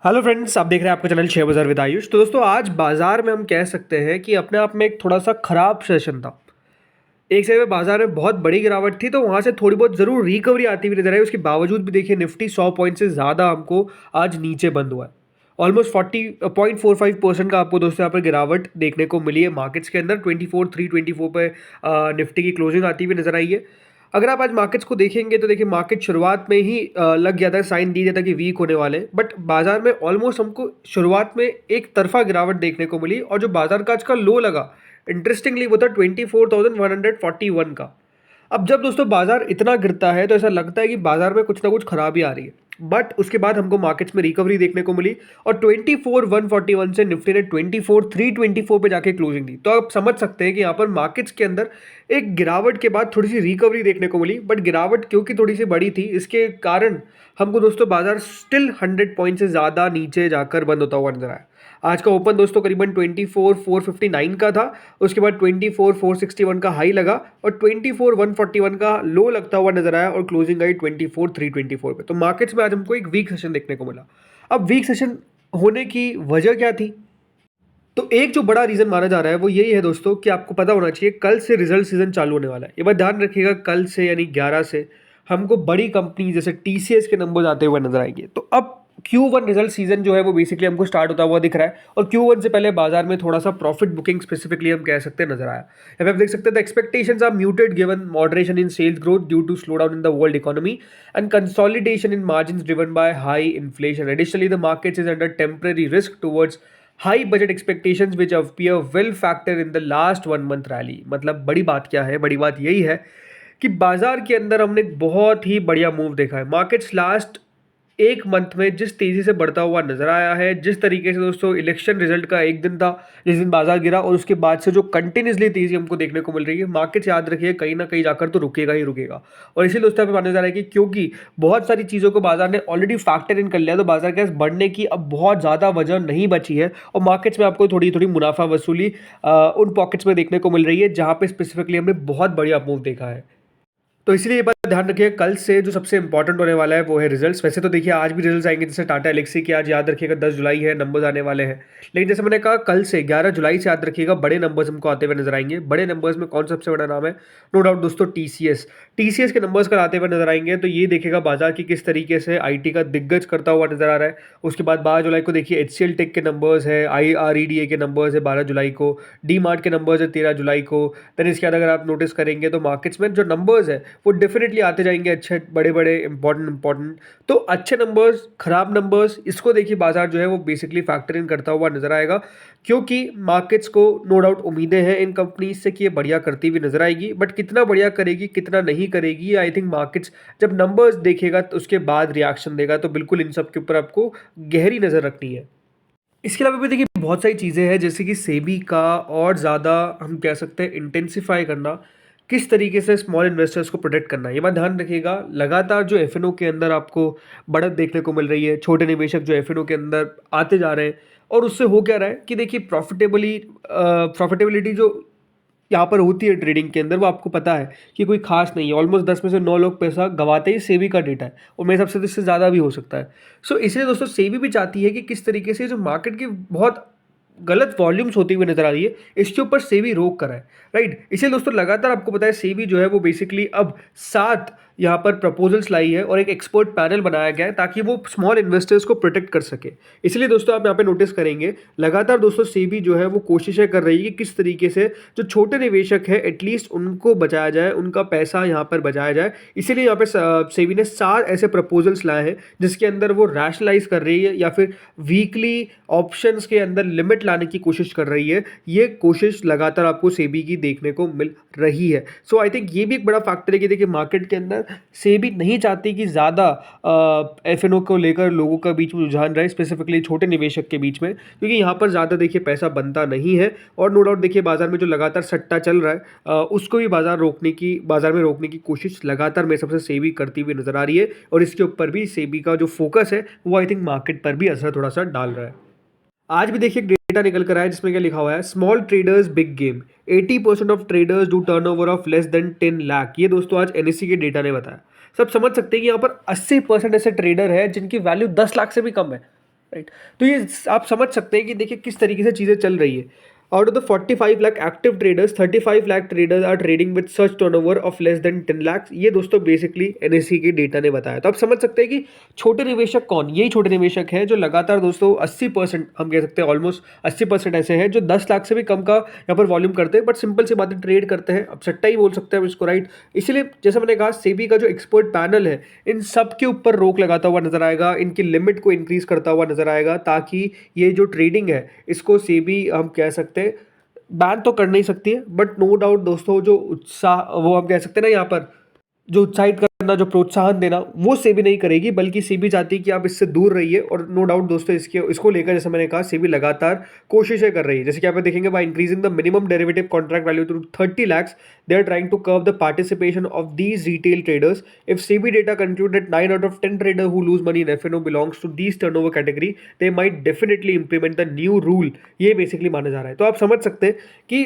Hello friends, आप देख रहे हैं आपका चैनल शेयर बाजार विद आयुष। तो दोस्तों, आज बाजार में हम कह सकते हैं कि अपने आप में एक थोड़ा सा खराब सेशन था। एक समय में बाजार में बहुत बड़ी गिरावट थी, तो वहां से थोड़ी बहुत जरूर रिकवरी आती हुई नजर आई। उसके बावजूद भी देखिए, निफ्टी 100 पॉइंट से ज़्यादा हमको आज नीचे बंद हुआ है। ऑलमोस्ट 40.45% का आपको दोस्तों यहाँ पर गिरावट देखने को मिली है। मार्केट्स के अंदर 24,324 पे निफ्टी की क्लोजिंग आती हुई नजर आई है। अगर आप आज मार्केट्स को देखेंगे तो देखिए, मार्केट शुरुआत में ही लग गया था, साइन दिया था कि वीक होने वाले, बट बाजार में ऑलमोस्ट हमको शुरुआत में एक तरफा गिरावट देखने को मिली। और जो बाजार का आज का लो लगा, इंटरेस्टिंगली वो था 24,141 का। अब जब दोस्तों बाजार इतना गिरता है तो ऐसा लगता है कि बाजार में कुछ ना कुछ खराबी आ रही है, बट उसके बाद हमको मार्केट्स में रिकवरी देखने को मिली और 24,141 से निफ्टी ने 24,324 पे जाके क्लोजिंग दी। तो आप समझ सकते हैं कि यहाँ पर मार्केट्स के अंदर एक गिरावट के बाद थोड़ी सी रिकवरी देखने को मिली, बट गिरावट क्योंकि थोड़ी सी बड़ी थी, इसके कारण हमको दोस्तों बाजार स्टिल 100 पॉइंट से ज़्यादा नीचे जाकर बंद होता हुआ नजर आया। आज का ओपन दोस्तों करीबन 24,459 का था। उसके बाद 24,461 का हाई लगा और 24,141 का लो लगता हुआ नजर आया और क्लोजिंग आई 24,324 पे। तो मार्केट्स में आज हमको एक वीक सेशन देखने को मिला। अब वीक सेशन होने की वजह क्या थी? तो एक जो बड़ा रीजन माना जा रहा है वो यही है दोस्तों कि आपको पता होना चाहिए, कल से रिजल्ट सीजन चालू होने वाला है। ये बात ध्यान रखिएगा, कल से यानी 11 से हमको बड़ी कंपनी जैसे टीसीएस के नंबर्स आते हुए नजर आएंगे। तो अब Q1 रिजल्ट सीजन जो है वो बेसिकली हमको स्टार्ट होता हुआ दिख रहा है और Q1 से पहले बाजार में थोड़ा सा प्रॉफिट बुकिंग स्पेसिफिकली हम कह सकते हैं नजर आया। यहाँ पे आप देख सकते हैं, the expectations are muted given moderation in sales growth due to slow down in the world economy and consolidation in margins driven by high inflation. Additionally the markets is under temporary risk towards high budget expectations which appear well factor in the last 1 month rally. मतलब बड़ी बात क्या है? बड़ी बात यही है कि बाजार के अंदर हमने बहुत ही बढ़िया मूव देखा है। मार्केट्स लास्ट 1 मंथ में जिस तेजी से बढ़ता हुआ नजर आया है, जिस तरीके से दोस्तों इलेक्शन रिजल्ट का एक दिन था जिस दिन बाजार गिरा, और उसके बाद से जो कंटिन्यूसली तेजी हमको देखने को मिल रही है, मार्केट याद रखिए कहीं ना कहीं जाकर तो रुकेगा ही रुकेगा। और इसी दोस्तों पे माना जा रहा है कि क्योंकि बहुत सारी चीज़ों को बाजार ने ऑलरेडी फैक्टर इन कर लिया, तो बाजार के बढ़ने की अब बहुत ज़्यादा वजह नहीं बची है और मार्केट्स में आपको थोड़ी थोड़ी मुनाफा वसूली उन पॉकेट्स में देखने को मिल रही है जहाँ पे स्पेसिफिकली हमने बहुत बढ़िया मूव देखा है। तो इसलिए ये बात ध्यान रखिए, कल से जो सबसे इंपॉर्टेंट होने वाला है वो है रिजल्ट्स। वैसे तो देखिए आज भी रिजल्ट्स आएंगे, जैसे टाटा एलेक्सी की आज याद रखिएगा 10 जुलाई है, नंबर्स आने वाले हैं। लेकिन जैसे मैंने कहा, कल से 11 जुलाई से याद रखिएगा बड़े नंबर्स हमको आते हुए नजर आएंगे। बड़े नंबर्स में कौन सबसे बड़ा नाम है? नो डाउट दोस्तों, टीसीएस। टीसीएस के नंबर्स कल आते हुए नजर आएंगे, तो ये देखेगा बाजार की किस तरीके से आईटी का दिग्गज करता हुआ नजर आ रहा है। उसके बाद 12 जुलाई को देखिए एचसीएल टेक के नंबर्स है, आईआरईडीए के नंबर्स है 12 जुलाई को, डी मार्ट के नंबर्स है 13 जुलाई को। देन इसके बाद अगर आप नोटिस करेंगे तो मार्केट्स में जो नंबर्स है वो डेफिनेटली आते जाएंगे, अच्छे बड़े बड़े इंपॉर्टेंट। तो अच्छे नंबर्स, खराब नंबर्स, इसको देखिए बाजार जो है वो बेसिकली फैक्टर इन करता हुआ नजर आएगा, क्योंकि मार्केट्स को नो डाउट उम्मीदें हैं इन कंपनीज से कि ये बढ़िया करती हुई नजर आएगी। बट कितना बढ़िया करेगी, कितना नहीं करेगी, आई थिंक मार्केट्स जब नंबर्स देखेगा तो उसके बाद रिएक्शन देगा। तो बिल्कुल इन सब के ऊपर आपको गहरी नजर रखनी है। इसके अलावा भी देखिए बहुत सारी चीज़ें हैं, जैसे कि सेबी का और ज़्यादा हम कह सकते हैं इंटेंसिफाई करना, किस तरीके से स्मॉल इन्वेस्टर्स को प्रोटेक्ट करना है। ये बात ध्यान रखिएगा, लगातार जो एफएनओ के अंदर आपको बढ़त देखने को मिल रही है, छोटे निवेशक जो एफएनओ के अंदर आते जा रहे हैं, और उससे हो क्या रहा है कि देखिए प्रॉफिटेबिलिटी जो यहाँ पर होती है ट्रेडिंग के अंदर, वो आपको पता है कि कोई खास नहीं है। ऑलमोस्ट 10 में से 9 लोग पैसा गवाते ही, सेबी का डेटा है, और मेरे हिसाब से तो इससे ज़्यादा भी हो सकता है। सो इसलिए दोस्तों सेबी भी चाहती है कि किस तरीके से जो मार्केट की बहुत गलत वॉल्यूम्स होती हुई नजर आ रही है, इसके ऊपर सेबी रोक कर है, राइट। इसलिए दोस्तों लगातार आपको पता है सेबी जो है वो बेसिकली अब 7 यहाँ पर प्रपोजल्स लाई है और एक एक्सपर्ट पैनल बनाया गया है ताकि वो स्मॉल इन्वेस्टर्स को प्रोटेक्ट कर सके। इसलिए दोस्तों आप यहाँ पे नोटिस करेंगे, लगातार दोस्तों सेबी जो है वो कोशिशें कर रही है कि किस तरीके से जो छोटे निवेशक है एटलीस्ट उनको बचाया जाए, उनका पैसा यहाँ पर बचाया जाए। इसीलिए यहाँ पे सेबी ने 7 ऐसे प्रपोजल्स लाए हैं जिसके अंदर वो रैशनलाइज कर रही है या फिर वीकली ऑप्शंस के अंदर लिमिट लाने की कोशिश कर रही है। ये कोशिश लगातार आपको सेबी की देखने को मिल रही है। सो आई थिंक ये भी एक बड़ा फैक्टर है कि देखिए मार्केट के अंदर सेबी नहीं चाहती कि ज़्यादा एफएनओ को लेकर लोगों का बीच में रुझान रहे, स्पेसिफिकली छोटे निवेशक के बीच में, क्योंकि यहाँ पर ज़्यादा देखिए पैसा बनता नहीं है। और नो डाउट देखिए बाजार में जो लगातार सट्टा चल रहा है उसको भी बाजार में रोकने की कोशिश लगातार मेरे सबसे सेबी करती हुई नजर आ रही है। और इसके ऊपर भी सेबी का जो फोकस है वो आई थिंक मार्केट पर भी असर थोड़ा सा डाल रहा है। आज भी देखिए डेटा निकल कर आया जिसमें क्या लिखा हुआ है, small traders big game, 80% of traders do turnover of less than 10 lakh. ये दोस्तों आज एनएससी के डेटा ने बताया। सब समझ सकते हैं कि यहाँ पर 80% ऐसे ट्रेडर है जिनकी वैल्यू 10 लाख से भी कम है, राइट। तो ये आप समझ सकते हैं कि देखिए किस तरीके से चीज़ें चल रही है। Out of the 45 lakh active traders, 35 lakh traders are trading with such turnover of less than 10 lakh. ये दोस्तों बेसिकली एनएससी के डेटा ने बताया। तो आप समझ सकते हैं कि छोटे निवेशक कौन, यही छोटे निवेशक हैं जो लगातार दोस्तों 80%, हम कह सकते हैं ऑलमोस्ट 80% ऐसे हैं जो 10 लाख से भी कम का यहाँ पर वॉल्यूम करते हैं, बट सिंपल सी बातें ट्रेड करते हैं। अब सट्टा ही बोल सकते हैं हम इसको, राइट। इसलिए जैसे मैंने कहा, सेबी का जो एक्सपर्ट पैनल है इन सब के ऊपर रोक लगाता हुआ नजर आएगा, इनकी लिमिट को इंक्रीज करता हुआ नजर आएगा, ताकि ये जो ट्रेडिंग है इसको सेबी, हम कह सकते हैं, बैन तो कर नहीं सकती है, बट नो डाउट दोस्तों जो उत्साह, वो हम कह सकते हैं ना यहाँ पर, जो उत्साहित करना, जो प्रोत्साहन देना, वो सेबी नहीं करेगी, बल्कि सेबी चाहती है कि आप इससे दूर रहिए। और नो डाउट दोस्तों इसको लेकर जैसे मैंने कहा, सेबी लगातार कोशिशें कर रही है। जैसे कि आप देखेंगे, by increasing the minimum derivative contract value to 30 lakhs, they are trying to curb the participation of these retail traders. If SEBI data conclude that 9 out of 10 traders who lose money in FNO belongs to these turnover category, they might definitely implement the new rule. ये basically माना जा रहा है। तो आप समझ सकते हैं कि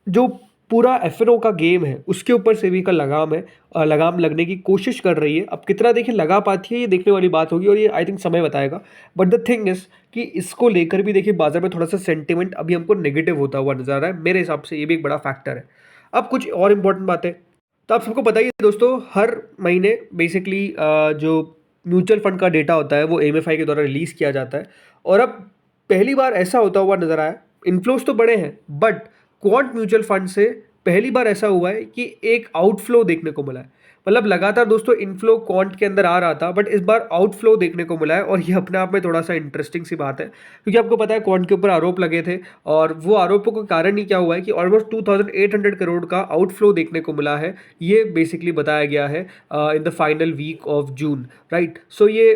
जो पूरा एफएनओ का गेम है उसके ऊपर सेबी का लगाम है, लगाम लगने की कोशिश कर रही है। अब कितना देखिए लगा पाती है, ये देखने वाली बात होगी, और ये आई थिंक समय बताएगा। बट द थिंग इज कि इसको लेकर भी देखिए बाजार में थोड़ा सा सेंटिमेंट अभी हमको नेगेटिव होता हुआ नजर आ रहा है। मेरे हिसाब से ये भी एक बड़ा फैक्टर है। अब कुछ और इंपॉर्टेंट बातें, तो आप सबको पता ही है दोस्तों, हर महीने बेसिकली जो म्यूचुअल फंड का डेटा होता है वो एमएफआई के द्वारा रिलीज किया जाता है। और अब पहली बार ऐसा होता हुआ नजर आया, इनफ्लोज तो बड़े हैं, बट क्वांट म्यूचुअल फंड से पहली बार ऐसा हुआ है कि एक आउटफ्लो देखने को मिला है। मतलब लगातार दोस्तों इनफ्लो क्वांट के अंदर आ रहा था, बट इस बार आउटफ्लो देखने को मिला है। और ये अपने आप में थोड़ा सा इंटरेस्टिंग सी बात है, क्योंकि आपको पता है क्वांट के ऊपर आरोप लगे थे, और वो आरोपों का कारण ही क्या हुआ है कि ऑलमोस्ट 2800 करोड़ का आउटफ्लो देखने को मिला है। ये बेसिकली बताया गया है in the final week of June, right. So ये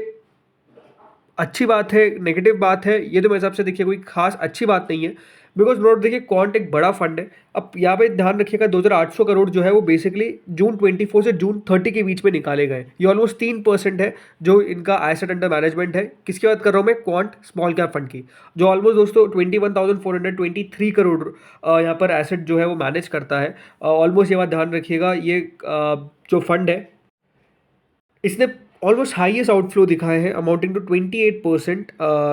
अच्छी बात है, नेगेटिव बात है, ये तो मेरे हिसाब से देखिए कोई खास अच्छी बात नहीं है, बिकॉज नोट देखिए क्वांट एक बड़ा फंड है। अब यहाँ पे ध्यान रखिएगा, 2800 करोड़ जो है वो बेसिकली जून 24 से जून 30 के बीच में निकाले गए। ये ऑलमोस्ट 3% है जो इनका एसेट अंडर मैनेजमेंट है। किसकी बात कर रहा हूँ मैं? क्वांट स्मॉल कैप फंड की, जो ऑलमोस्ट दोस्तों 21,423 करोड़ यहाँ पर एसेट जो है वो मैनेज करता है। ऑलमोस्ट ये बात ध्यान रखिएगा, ये जो फंड है इसने ऑलमोस्ट हाईएस्ट आउटफ्लो दिखाए हैं, अमाउंटिंग टू 28%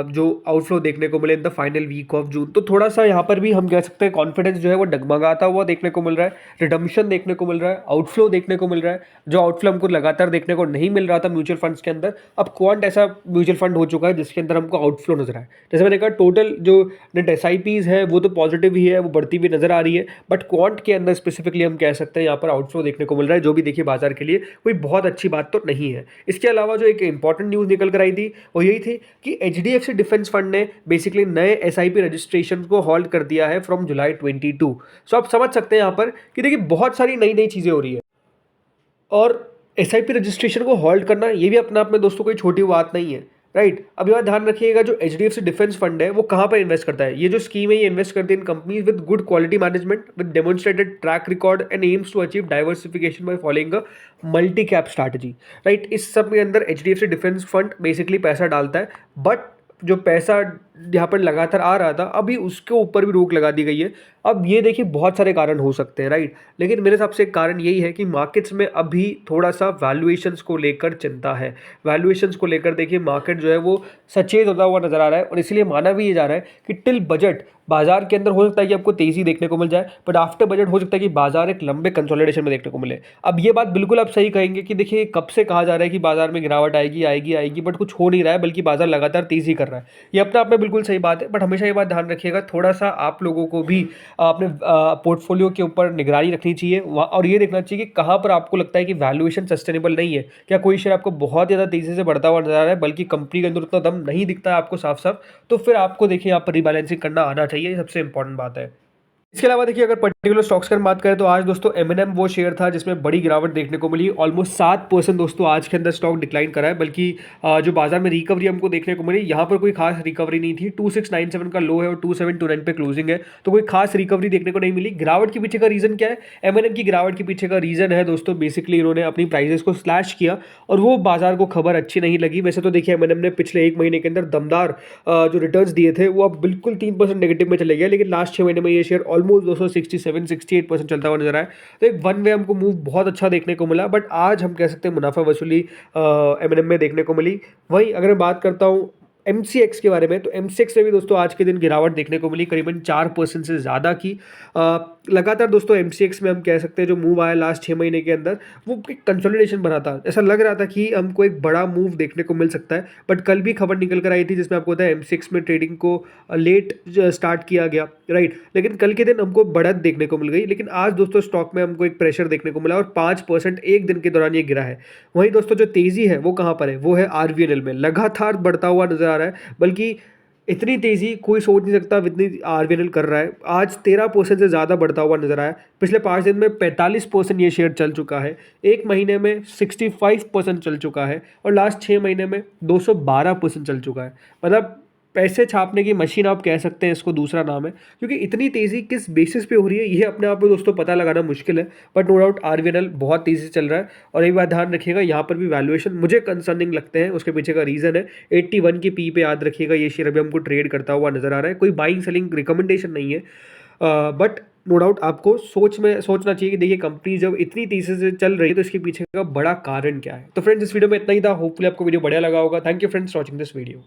जो आउटफ्लो देखने को मिले in the final week of June. तो थोड़ा सा यहाँ पर भी हम कह सकते हैं कॉन्फिडेंस जो है वो डगमगाता हुआ देखने को मिल रहा है, रिडम्पशन देखने को मिल रहा है, आउटफ्लो देखने को मिल रहा है, जो आउटफ्लो हमको लगातार देखने को नहीं मिल रहा था म्यूचुअल फंड्स के अंदर। अब क्वांट ऐसा म्यूचुअल फंड हो चुका है जिसके अंदर हमको आउटफ्लो नजर आए। जैसे मैंने कहा, टोटल जो नेट एसआईपीज है वो तो पॉजिटिव ही है, वो बढ़ती हुई नजर आ रही है, बट क्वांट के अंदर स्पेसिफिकली हम कह सकते हैं यहाँ पर आउटफ्लो देखने को मिल रहा है, जो भी देखिए बाजार के लिए कोई बहुत अच्छी बात तो नहीं है। इसके अलावा जो एक इंपॉर्टेंट न्यूज़ निकल कर आई थी वो यही थी कि एचडीएफसी डिफेंस फंड ने बेसिकली नए एसआईपी रजिस्ट्रेशन को हॉल्ट कर दिया है फ्रॉम जुलाई 22। सो आप समझ सकते हैं यहाँ पर कि देखिए बहुत सारी नई नई चीज़ें हो रही है, और एसआईपी रजिस्ट्रेशन को हॉल्ट करना ये भी अपने आप में दोस्तों कोई छोटी बात नहीं है, राइट। अब यहाँ ध्यान रखिएगा, जो एचडीएफसी डिफेंस फंड है वो कहाँ पर इन्वेस्ट करता है? ये जो स्कीम है ये इन्वेस्ट करती है in companies with good quality management, with demonstrated track record and aims to achieve diversification by following a multi cap strategy, right. इस सब के अंदर एचडीएफसी डिफेंस फंड बेसिकली पैसा डालता है, बट जो पैसा यहाँ पर लगातार आ रहा था अभी उसके ऊपर भी रोक लगा दी गई है। अब ये देखिए बहुत सारे कारण हो सकते हैं, राइट, लेकिन मेरे हिसाब से एक कारण यही है कि मार्केट्स में अभी थोड़ा सा वैल्यूएशंस को लेकर चिंता है। वैल्यूएशंस को लेकर देखिए मार्केट जो है वो सचेत होता हुआ नजर आ रहा है, और इसलिए माना भी ये जा रहा है कि टिल बजट बाजार के अंदर हो सकता है कि आपको तेजी देखने को मिल जाए, बट आफ्टर बजट हो सकता है कि बाजार एक लंबे कंसोलिडेशन में देखने को मिले। अब ये बात बिल्कुल आप सही कहेंगे कि देखिए कब से कहा जा रहा है कि बाजार में गिरावट आएगी आएगी आएगी, बट कुछ हो नहीं रहा है, बल्कि बाजार लगातार तेजी कर रहा है। ये अपने आप में बिल्कुल सही बात है, बट हमेशा ये बात ध्यान रखिएगा, थोड़ा सा आप लोगों को भी अपने पोर्टफोलियो के ऊपर निगरानी रखनी चाहिए, और ये देखना चाहिए कि कहाँ पर आपको लगता है कि वैल्यूएशन सस्टेनेबल नहीं है। क्या कोई शेयर आपको बहुत ज़्यादा तेजी से बढ़ता हुआ नजर आ रहा है, बल्कि कंपनी के अंदर उतना दम नहीं दिखता है आपको साफ साफ, तो फिर आपको देखिए यहाँ पर रिबैलेंसिंग करना आना चाहिए, ये सबसे इंपॉर्टेंट बात है। इसके अलावा देखिए अगर पर्टिकुलर स्टॉक्स की बात करें तो आज दोस्तों एमएनएम वो शेयर था जिसमें बड़ी गिरावट देखने को मिली, ऑलमोस्ट 7% दोस्तों आज के अंदर स्टॉक डिक्लाइन करा है। बल्कि जो बाजार में रिकवरी हमको देखने को मिली, यहाँ पर कोई खास रिकवरी नहीं थी। 2697 का लो है और 2729 पे क्लोजिंग है, तो कोई खास रिकवरी देखने को नहीं मिली। गिरावट के पीछे का रीजन क्या है? एमएनएम की गिरावट के पीछे का रीजन है दोस्तों बेसिकली इन्होंने अपनी प्राइसेस को स्लैश किया, और वो बाजार को खबर अच्छी नहीं लगी। वैसे तो देखिए एमएनएम ने पिछले एक महीने के अंदर दमदार जो रिटर्न्स दिए थे वो अब बिल्कुल 3% नेगेटिव में चले गया, लेकिन लास्ट 6 महीने में ये शेयर ऑलमोस्ट 267-68% चलता हुआ नजर आया। तो एक वन वे हमको मूव बहुत अच्छा देखने को मिला, बट आज हम कह सकते हैं मुनाफा वसूली एमएनएम में देखने को मिली। वहीं अगर मैं बात करता हूँ MCX के बारे में, तो MCX में भी दोस्तों आज के दिन गिरावट देखने को मिली करीबन 4% से ज़्यादा की। लगातार दोस्तों MCX में हम कह सकते हैं जो मूव आया लास्ट 6 महीने के अंदर वो एक कंसोलिडेशन बना था। ऐसा लग रहा था कि हमको एक बड़ा मूव देखने को मिल सकता है, बट कल भी खबर निकल कर आई थी जिसमें आपको पता है MCX में ट्रेडिंग को लेट स्टार्ट किया गया, राइट। लेकिन कल के दिन हमको बढ़त देखने को मिल गई, लेकिन आज दोस्तों स्टॉक में हमको एक प्रेशर देखने को मिला और 5% एक दिन के दौरान ये गिरा है। वहीं दोस्तों जो तेज़ी है वो कहाँ पर है, वो है RVNL में, लगातार बढ़ता हुआ नजर आ रहा है। बल्कि इतनी तेज़ी कोई सोच नहीं सकता जितनी RVNL कर रहा है। आज 13% से ज़्यादा बढ़ता हुआ नजर आया। पिछले 5 दिन में 45% ये शेयर चल चुका है, एक महीने में 65% चल चुका है और लास्ट 6 महीने में 212% चल चुका है। मतलब पैसे छापने की मशीन आप कह सकते हैं, इसको दूसरा नाम है। क्योंकि इतनी तेज़ी किस बेसिस पे हो रही है ये अपने आप में दोस्तों पता लगाना मुश्किल है, बट नो डाउट RVNL बहुत तेज़ी से चल रहा है। और एक बात ध्यान रखिएगा, यहाँ पर भी वैल्यूएशन मुझे कंसर्निंग लगते हैं। उसके पीछे का रीज़न है 81 की पी पे, याद रखिएगा ये शेयर अभी हमको ट्रेड करता हुआ नजर आ रहा है। कोई बाइंग सेलिंग रिकमेंडेशन नहीं है, बट नो डाउट आपको सोचना चाहिए कि देखिए कंपनी जब इतनी तेजी से चल रही है तो इसके पीछे का बड़ा कारण क्या है। तो फ्रेंड्स इस वीडियो में इतना ही था। होपफुली आपको वीडियो बढ़िया लगा होगा। Thank you friends watching this video.